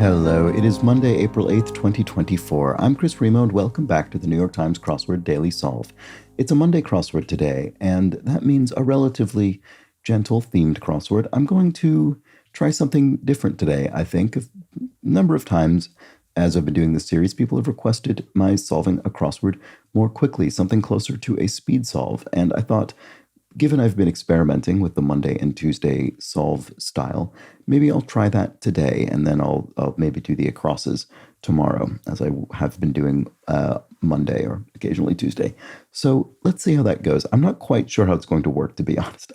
Hello, it is Monday, April 8th, 2024. I'm Chris Remo, and welcome back to the New York Times Crossword Daily Solve. It's a Monday crossword today, and that means a relatively gentle themed crossword. I'm going to try something different today, I think. A number of times as I've been doing this series, people have requested my solving a crossword more quickly, something closer to a speed solve, and I thought, given I've been experimenting with the Monday and Tuesday solve style, maybe I'll try that today, and then I'll maybe do the acrosses tomorrow, as I have been doing Monday or occasionally Tuesday. So let's see how that goes. I'm not quite sure how it's going to work, to be honest.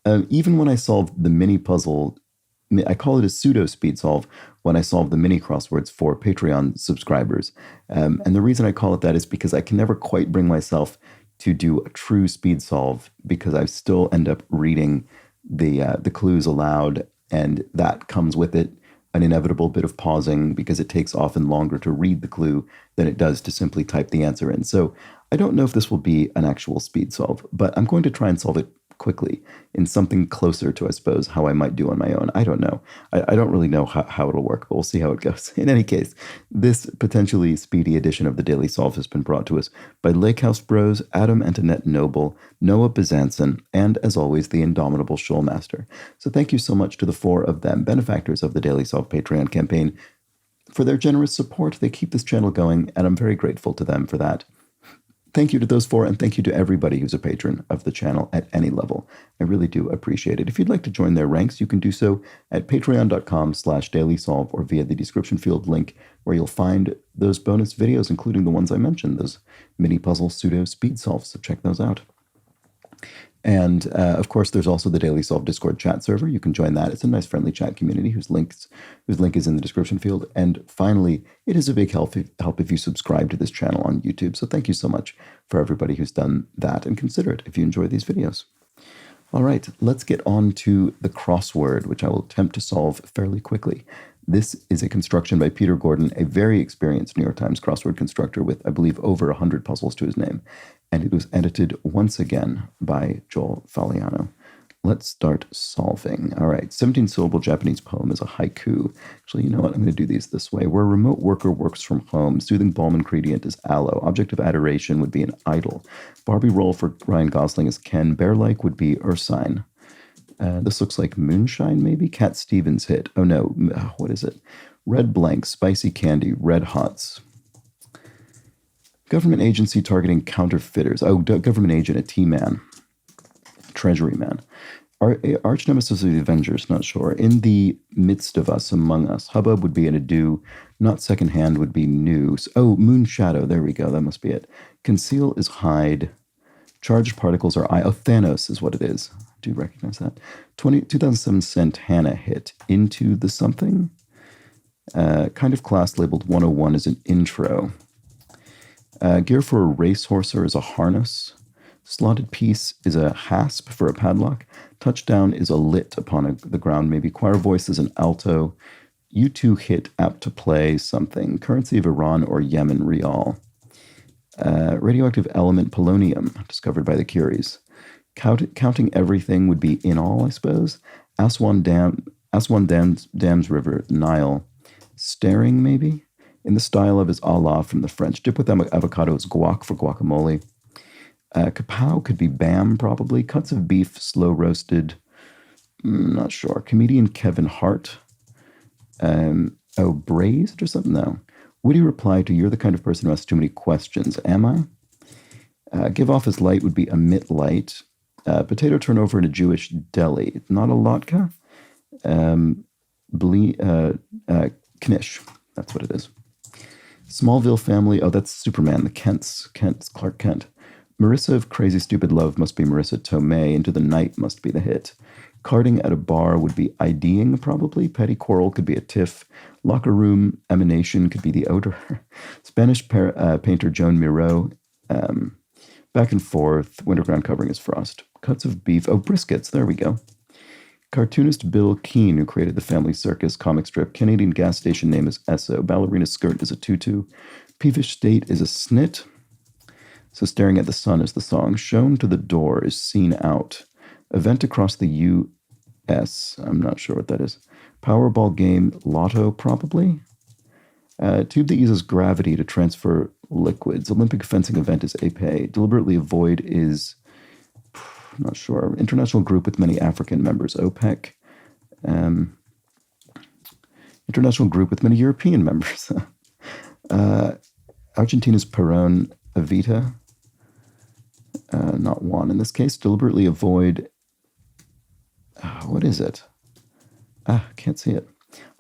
Even when I solved the mini puzzle, I call it a pseudo speed solve when I solve the mini crosswords for Patreon subscribers. And the reason I call it that is because I can never quite bring myself to do a true speed solve, because I still end up reading the clues aloud, and that comes with it an inevitable bit of pausing, because it takes often longer to read the clue than it does to simply type the answer in. So I don't know if this will be an actual speed solve, but I'm going to try and solve it quickly in something closer to, I suppose, how I might do on my own. I don't know. I don't really know how it'll work, but we'll see how it goes. In any case, this potentially speedy edition of the Daily Solve has been brought to us by Lakehouse Bros, Adam Antoinette Noble, Noah Bezanson, and, as always, the indomitable Shoalmaster. So thank you so much to the four of them, benefactors of the Daily Solve Patreon campaign, for their generous support. They keep this channel going, and I'm very grateful to them for that. Thank you to those four, and thank you to everybody who's a patron of the channel at any level. I really do appreciate it. If you'd like to join their ranks, you can do so at patreon.com/dailysolve or via the description field link, where you'll find those bonus videos, including the ones I mentioned, those mini puzzle pseudo speed solves, so check those out. And, of course, there's also the Daily Solve Discord chat server. You can join that. It's a nice, friendly chat community whose link is in the description field. And finally, it is a big help if you subscribe to this channel on YouTube. So thank you so much for everybody who's done that, and consider it if you enjoy these videos. All right, let's get on to the crossword, which I will attempt to solve fairly quickly. This is a construction by Peter Gordon, a very experienced New York Times crossword constructor with, I believe, over 100 puzzles to his name. And it was edited once again by Joel Faliano. Let's start solving. All right, 17-syllable Japanese poem is a haiku. Actually, you know what? I'm going to do these this way. Where a remote worker works from home, soothing balm ingredient is aloe. Object of adoration would be an idol. Barbie role for Ryan Gosling is Ken. Bear-like would be Ursine. This looks like moonshine, maybe? Cat Stevens hit. Oh, no. What is it? Red blank, spicy candy, red hots. Government agency targeting counterfeiters. Oh, government agent, a T-man. Treasury man. Arch nemesis of the Avengers, not sure. In the midst of us, among us. Hubbub would be an ado. Not secondhand would be new. Oh, moon shadow. There we go. That must be it. Conceal is hide. Charged particles are I. Oh, Thanos is what it is. I do recognize that. 2007 Santana hit. Into the something. Kind of class labeled 101 is an intro. Gear for a racehorser is a harness. Slotted piece is a hasp for a padlock. Touchdown is a lit upon the ground, maybe. Choir voice is an alto. U2 hit apt to play something. Currency of Iran or Yemen, rial. Radioactive element polonium, discovered by the Curies. Counting everything would be in all, I suppose. Aswan Dams River, Nile. Staring, maybe? In the style of his Allah from the French. Dip with avocado is guac for guacamole. Kapow could be bam, probably. Cuts of beef, slow roasted. Not sure. Comedian Kevin Hart. Braised or something? No. Witty reply to you're the kind of person who asks too many questions. Am I? Give off his light would be emit light. Potato turnover in a Jewish deli. Not a latka. Knish. That's what it is. Smallville family. Oh, that's Superman. The Kent's Clark Kent. Marissa of Crazy Stupid Love must be Marissa Tomei. Into the Night must be the hit. Carding at a bar would be IDing, probably. Petty quarrel could be a tiff. Locker room emanation could be the odor. Spanish painter Joan Miro. Back and forth. Winterground covering is frost. Cuts of beef. Oh, briskets. There we go. Cartoonist Bill Keane, who created the Family Circus comic strip. Canadian gas station name is Esso. Ballerina skirt is a tutu. Peevish state is a snit. So staring at the sun is the song. Shown to the door is seen out. Event across the S. I'm not sure what that is. Powerball game, lotto, probably. Tube that uses gravity to transfer liquids. Olympic fencing event is épée. Deliberately avoid is, I'm not sure. International group with many African members, OPEC. International group with many European members. Argentina's Perón Evita. Not Juan in this case. Deliberately avoid. What is it? Can't see it.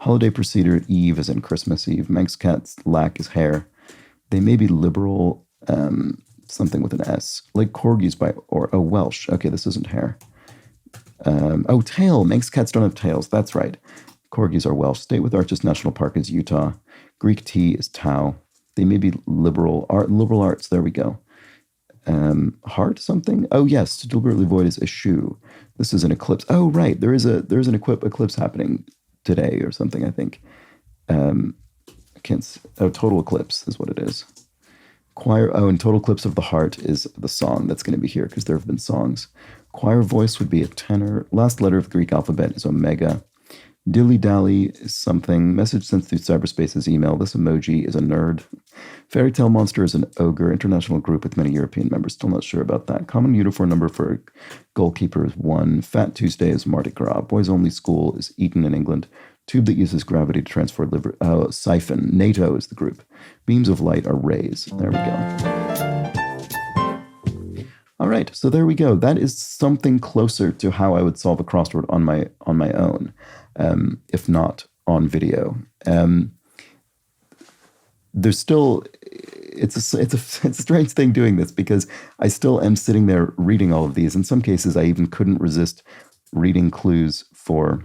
Holiday procedure, Eve is in Christmas Eve. Manx cat's lack is hair. They may be liberal, something with an S. Like corgis Welsh. Okay, this isn't hair. Tail. Manx cats don't have tails. That's right. Corgis are Welsh. State with Arches National Park is Utah. Greek tea is Tau. They may be liberal arts. There we go. Heart something? Oh yes, to deliberately avoid is eschew. This is an eclipse. Oh right, there's an eclipse happening today or something. I think. Total eclipse is what it is. Choir. And total eclipse of the heart is the song that's going to be here because there have been songs. Choir voice would be a tenor. Last letter of the Greek alphabet is omega. Dilly dally is something. Message sent through cyberspace is email. This emoji is a nerd. Fairy tale monster is an ogre. International group with many European members. Still not sure about that. Common uniform number for goalkeeper is 1. Fat Tuesday is Mardi Gras. Boys only school is Eton in England. Tube that uses gravity to transfer siphon. NATO is the group. Beams of light are rays. There we go. All right, so there we go. That is something closer to how I would solve a crossword on my own. If not on video. There's still, it's a strange thing doing this because I still am sitting there reading all of these. In some cases, I even couldn't resist reading clues for,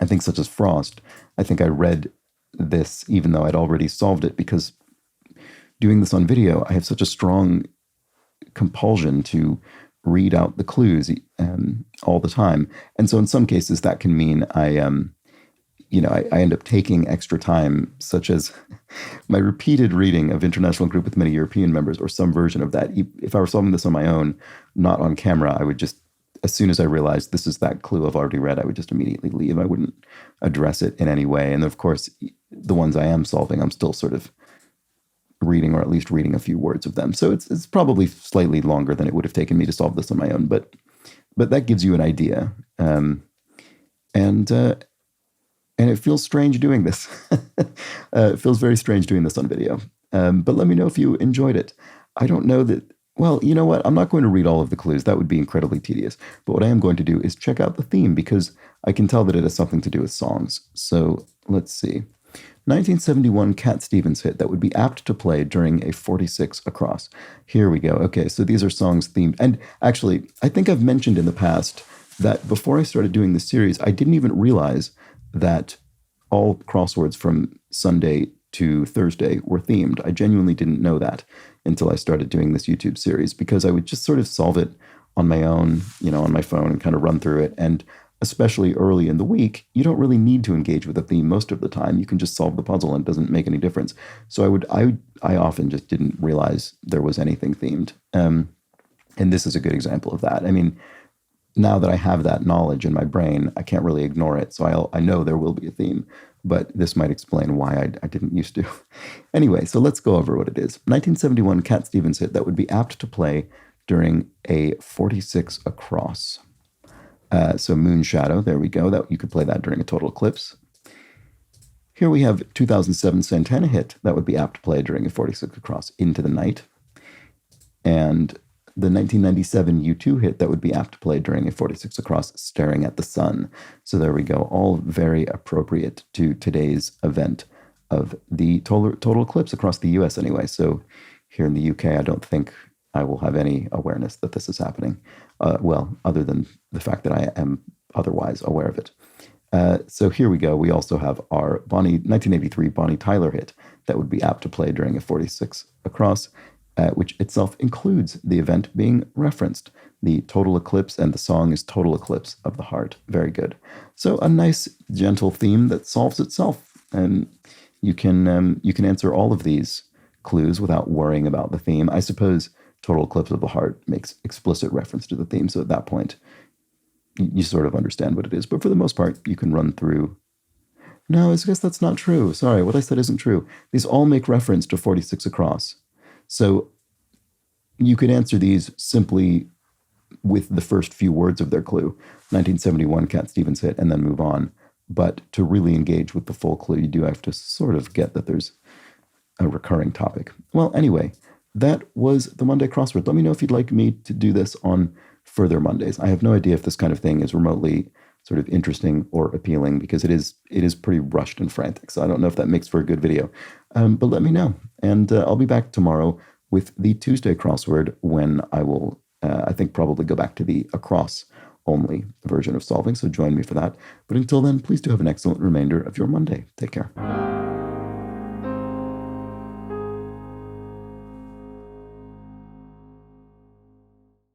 I think, such as frost. I think I read this even though I'd already solved it because doing this on video, I have such a strong compulsion to read out the clues all the time. And so in some cases that can mean I end up taking extra time, such as my repeated reading of International Group with many European members or some version of that. If I were solving this on my own, not on camera, I would just, as soon as I realized this is that clue I've already read, I would just immediately leave. I wouldn't address it in any way. And of course, the ones I am solving, I'm still sort of reading, or at least reading a few words of them. So it's probably slightly longer than it would have taken me to solve this on my own, but that gives you an idea. And it feels strange doing this. It feels very strange doing this on video. But let me know if you enjoyed it. I don't know that, well, you know what? I'm not going to read all of the clues. That would be incredibly tedious. But what I am going to do is check out the theme because I can tell that it has something to do with songs. So let's see. 1971 Cat Stevens hit that would be apt to play during a 46 across. Here we go. Okay, so these are songs themed. And actually, I think I've mentioned in the past that before I started doing this series, I didn't even realize that all crosswords from Sunday to Thursday were themed. I genuinely didn't know that until I started doing this YouTube series because I would just sort of solve it on my own, on my phone and kind of run through it. And especially early in the week, you don't really need to engage with a theme most of the time. You can just solve the puzzle and it doesn't make any difference. So I often just didn't realize there was anything themed. And this is a good example of that. I mean, now that I have that knowledge in my brain, I can't really ignore it. So I know there will be a theme, but this might explain why I didn't used to. Anyway, so let's go over what it is. 1971 Cat Stevens hit that would be apt to play during a 46 across. So Moon Shadow, there we go. That you could play that during a total eclipse. Here we have 2007 Santana hit that would be apt to play during a 46 across, Into the Night. And the 1997 U2 hit that would be apt to play during a 46 across, Staring at the Sun. So there we go. All very appropriate to today's event of the total eclipse across the US anyway. So here in the UK, I don't think I will have any awareness that this is happening. Other than the fact that I am otherwise aware of it. So here we go. We also have our 1983 Bonnie Tyler hit that would be apt to play during a 46 across, which itself includes the event being referenced. The total eclipse, and the song is Total Eclipse of the Heart. Very good. So a nice, gentle theme that solves itself. And you can answer all of these clues without worrying about the theme. I suppose Total Eclipse of the Heart makes explicit reference to the theme, so at that point, you sort of understand what it is. But for the most part, you can run through. No, I guess that's not true. Sorry, what I said isn't true. These all make reference to 46 across. So you could answer these simply with the first few words of their clue, 1971 Cat Stevens hit, and then move on. But to really engage with the full clue, you do have to sort of get that there's a recurring topic. Well, anyway, that was the Monday crossword. Let me know if you'd like me to do this on further Mondays. I have no idea if this kind of thing is remotely sort of interesting or appealing, because it is pretty rushed and frantic. So I don't know if that makes for a good video. But let me know. And I'll be back tomorrow with the Tuesday crossword, when I will, I think, probably go back to the across only version of solving. So join me for that. But until then, please do have an excellent remainder of your Monday. Take care.